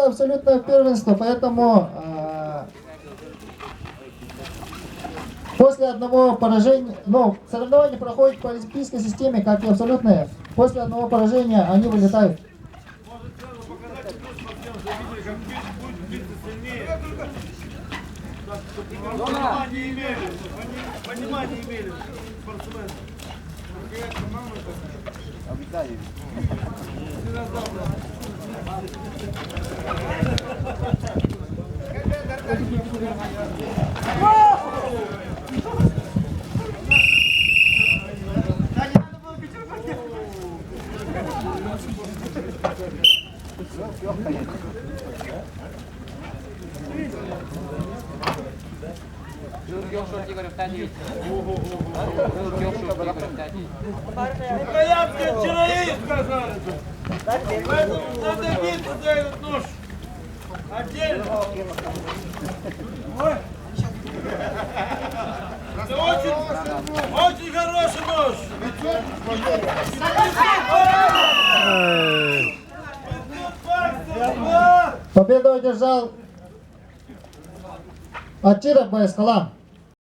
это абсолютное первенство, поэтому после одного поражения, ну, соревнования проходят по олимпийской системе, как и абсолютные. После одного поражения они вылетают. Может, сразу показать плюс по тем, что видели, как будет биться сильнее. Понимание имели спортсмены. Итальянская террорист, кажется. Поэтому надо биться за этот нож. Отдельно. Это очень хороший нож. Победу одержал Атиров БС Халам.